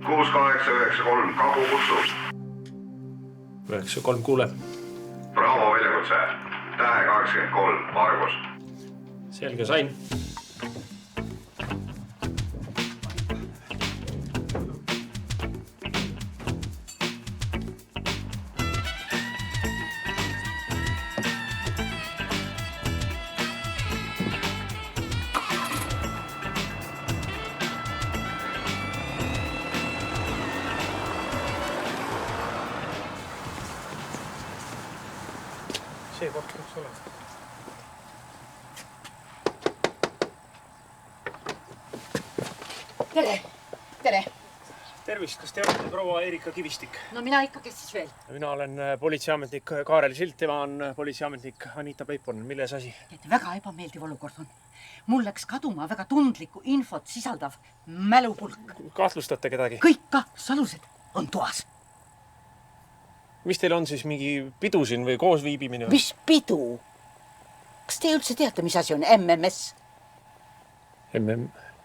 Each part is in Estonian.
6893, Kagu kutsub. 93 kuule. Bravo väljakutse. Tähe 83, Argus. Selge, sain. See koht võiks olla. Tere, tere. Tervist, kas te olete proua Erika Kivistik? No mina ikka, kes siis veel? Mina olen politseiametnik Kaarel Silt, tema on politseiametnik Anita Peipon. Milles asi? Väga ebameeldiv olukord on. Mul läks kaduma väga tundlikku infot sisaldav mälupulk. Kahtlustate kedagi? Kõik kahtlusalused on toas. Mis teil on siis mingi pidu siin või koos viibimine? Mis pidu? Kas te üldse teate, mis asi on MMS?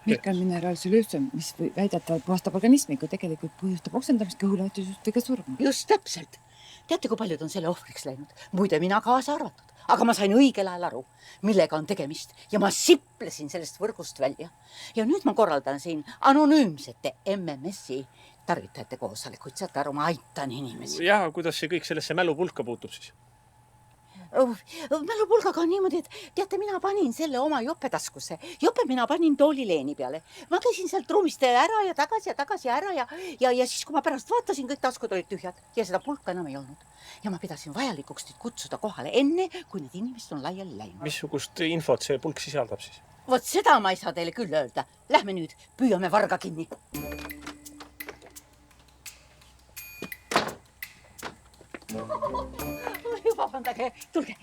Mikramineraalsülüüsum, mis väidetavalt puhastab organismi, kui tegelikult põhjustab oksendamist, kõhulaitisust või ka surma. Just täpselt. Teate, kui paljud on selle ohvriks läinud? Muide, mina kaasa arvatud. Aga ma sain õigel ajal aru, millega on tegemist. Ja ma siplesin sellest võrgust välja. Ja nüüd ma korraldan siin anonüümsete MMS-i tarvitajate koosolekuid. Saate aru, ma aitan inimesi. Ja, kuidas see kõik sellesse mälupulka puutub siis? Mälupulgaga on niimoodi, et teate, mina panin selle oma jopetaskusse. Jope mina panin toolileeni peale. Ma käisin sealt ruumist ära ja tagasi ära ja siis, kui ma pärast vaatasin, kõik taskud olid tühjad ja seda pulka enam ei olnud. Ja ma pidasin vajalikuks teid kutsuda kohale enne, kui need inimesed on laiali läinud. Missugust infot see pulk sisaldab siis? Vot seda ma ei saa teile küll öelda. Lähme nüüd, püüame varga kinni. Vabandage, tulge.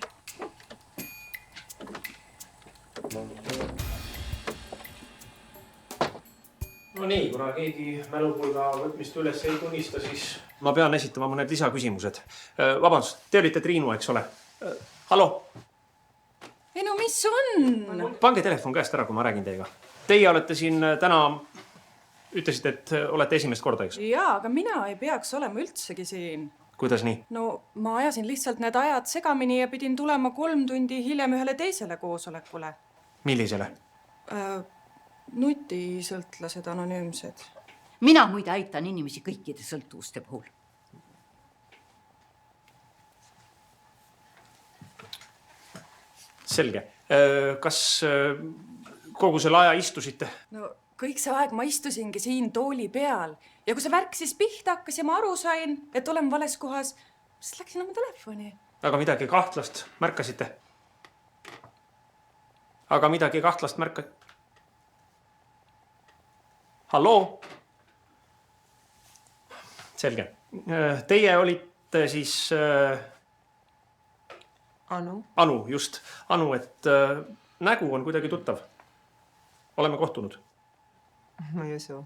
No nii, kuna keegi mälupulga võtmist üles ei tunnista, siis ma pean esitama mõned lisaküsimused. Vabandust, te olite Triinu, eks ole? Hallo? Ei no, mis on? Pange telefon käest ära, kui ma räägin teiega. Teie olete siin täna, ütlesite, et olete esimest korda, eks? Jaa, aga mina ei peaks olema üldsegi siin. Kuidas nii? No, ma ajasin lihtsalt need ajad segamini ja pidin tulema 3 tundi hiljem ühele teisele koosolekule. Millisele? Nutisõltlased anonüümsed. Mina muide aitan inimesi kõikide sõltuvuste puhul. Selge. Kas kogu selle aja istusite? No, kõik see aeg ma istusingi siin tooli peal. Ja kui see värk siis pihta hakkas ja ma aru sain, et olen vales kohas, siis läksin oma telefoni. Aga midagi kahtlast märkasite? Aga midagi kahtlast Halloo? Selge. Teie olite siis... Anu, just. Anu, et nägu on kuidagi tuttav. Oleme kohtunud. Ma ei usu.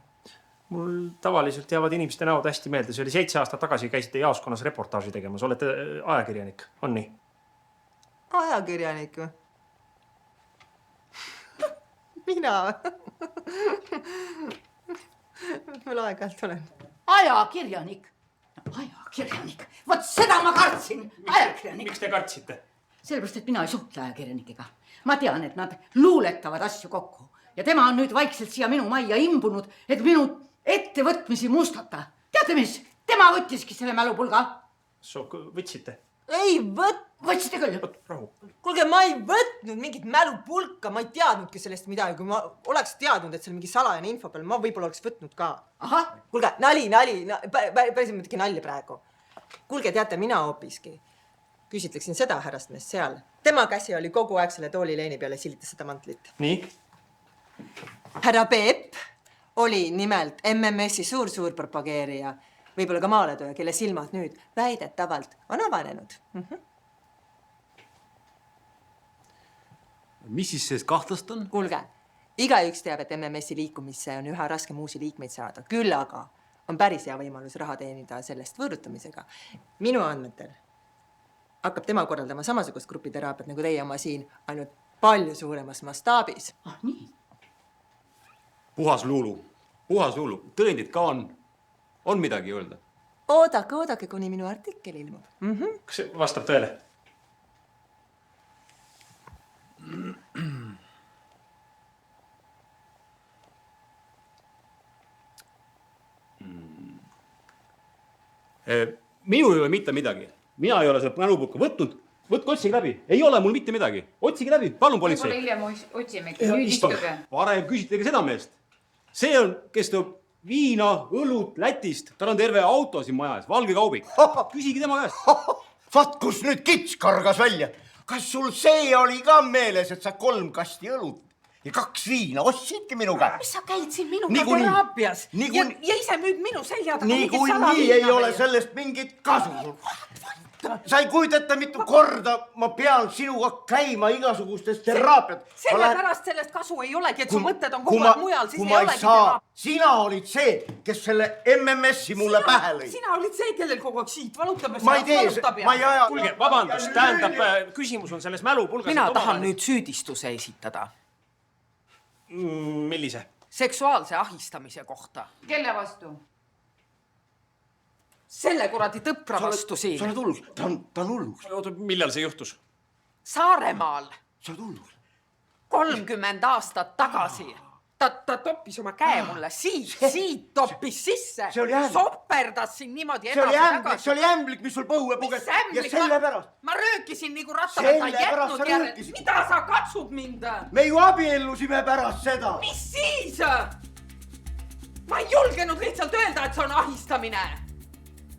Mul tavaliselt jäävad inimeste näod hästi meelde. See oli 7 aastat tagasi, käisite jaoskonnas reportaaži tegemas. Olete ajakirjanik, on nii? Ajakirjanik või? Mina? Mul aeg-ajalt olen. Ajakirjanik. Ajakirjanik. Vot seda ma kartsin. Ajakirjanik. Miks te kartsite? Sellepärast, et mina ei suhtle ajakirjanikega. Ma tean, et nad luuletavad asju kokku. Ja tema on nüüd vaikselt siia minu majja imbunud, et minu ettevõtmisi mustata. Teate mis? Tema võttiski selle mälupulga. Võtsite? Ei Võtsite küll. Rahu. Kuulge, ma ei võtnud mingit mälupulka. Ma ei teadnudki sellest midagi. Kui ma oleks teadnud, et seal mingi salajane info peal, ma võib-olla oleks võtnud ka. Aha. Kuulge, nali. Päris mõtki nalja praegu. Kuulge, teate, mina hoopiski küsitleksin seda härrast meest seal. Tema käsi oli kogu aeg selle toolileeni peale silitas seda mantlit. Nii? Härra Peep oli nimelt MMS-i suur propageerija, võib-olla ka maaletöö, kelle silmad nüüd väidetavalt on avanenud. Mis siis see kahtlast on? Kuulge, igaüks teab, et MMS-i liikumisse on üha raskem uusi liikmeid saada. Küll aga on päris hea võimalus raha teenida sellest võõrutamisega. Minu andmetel hakkab tema korraldama samasugust grupiteraapiat nagu teie oma siin, ainult palju suuremas mastaabis. Nii. Puhas luulu. Tõendid ka on. on midagi öelda? oodake, kuni minu artikkel ilmub. Kas see vastab tõele? Minul ei ole mitte midagi. Mina ei ole seda mälupulka võtnud. Võtke, otsige läbi. Ei ole mul mitte midagi. Otsige läbi. Palun, politsei. Võib-olla hiljem otsimegi. Nüüd istuge. Varem küsitlege seda meest. See on, kes toob viina, õlut Lätist. Tal on terve auto siin majas, valge kaubik. Küsigi tema käest. Vaat, kus nüüd kits kargas välja. Kas sul see oli ka meeles, et sa 3 kasti õlut ja 2 viina ostsidki minu käest? mis sa käid siin minuga Niikuinii- teraapias niikuinii- ja ise müüd minu selja taga mingit Niikuinii salaviina ei ole veel. sellest mingit kasu. Sa ei kujuta ette, mitu korda ma pean sinuga käima igasugustes teraapiat. Sellepärast sellest kasu ei olegi, et su mõtted on kogu aeg mujal, siis ei olegi teraapia. Sina olid see, kes selle MMS-i mulle pähe lõi. Sina olid see, kellel kogu aeg siit valutab ja Ma ei tee, ma ei aja. Kuulge, vabandust, tähendab, küsimus on selles mälupulgas. Mina tahan nüüd süüdistuse esitada. Millise? Seksuaalse ahistamise kohta. Kelle vastu? Selle kuradi tõpra vastu siin. Sa oled hullus, ta on hullus. Oota, millal see juhtus? Saaremaal Sa oled hullus. 30 aastat tagasi. Ta toppis oma käe mulle siit toppis sisse. See oli ämblik. Soperdas siin niimoodi See oli ämblik, mis sul põue puges. Ja sellepärast. Ma röökisin nagu rattaga, ta Sellepärast sa jätnud järele. röökisid. Mida sa katsud mind? Me ju abiellusime pärast seda. Mis siis? Ma ei julgenud lihtsalt öelda, et see on ahistamine.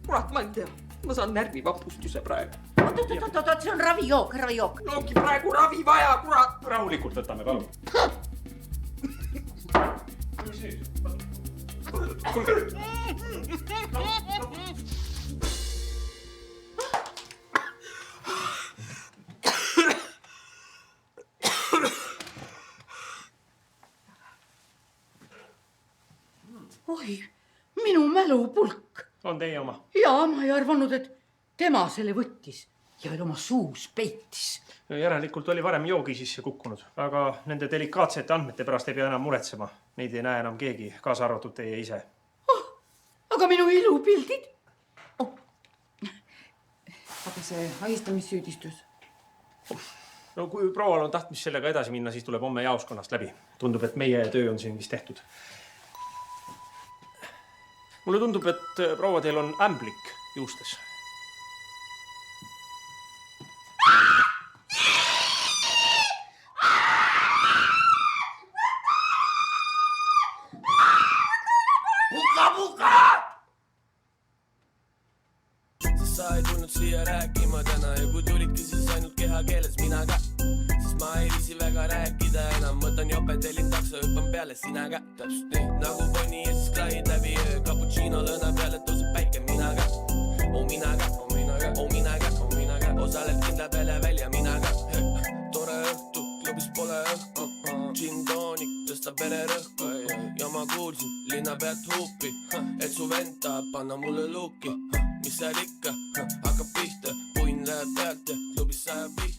Kurat, ma ei tea. Ma saan närvivapustuse praegu. oot, see on ravijook. Ongi praegu ravi vaja, kurat. Rahulikult võtame, palun. oi, minu mälupulk. On teie oma? Jaa, ma ei arvanud, et tema selle võttis ja veel oma suus peitis. Järelikult oli varem joogi sisse kukkunud, aga nende delikaatsete andmete pärast ei pea enam muretsema. Neid ei näe enam keegi, kaasa arvatud teie ise. Aga minu ilupildid? Aga see ahistamissüüdistus. No kui proual on tahtmis sellega edasi minna, siis tuleb homme jaoskonnast läbi. Tundub, et meie töö on siin vist tehtud. Mulle tundub, et proua teil on ämblik juustes. Sa ei tulnud siia rääkima täna ja kui tulidki siis ainult kehakeeles mina ka. Siis ma ei viisi väga rääkida enam, võtan jope, tellin takso, hüppan peale sina ka. Täpselt nii nagu ponni ja siis klaid läbi öö, cappuccino lõna peale tõuseb päike mina ka. Oh mina ka, oh mina ka, oh mina ka, oh mina ka. Osaled kindla peale välja mina ka. Tore õhtu, klubis pole õhku. Gin toonik, tõstab vererõhku. Ja ma kuulsin linna pealt huupi, et su vend tahab panna mulle luuki. Mis seal ikka, hakkab pihta, puin läheb pealt ja klubis sajab pihta.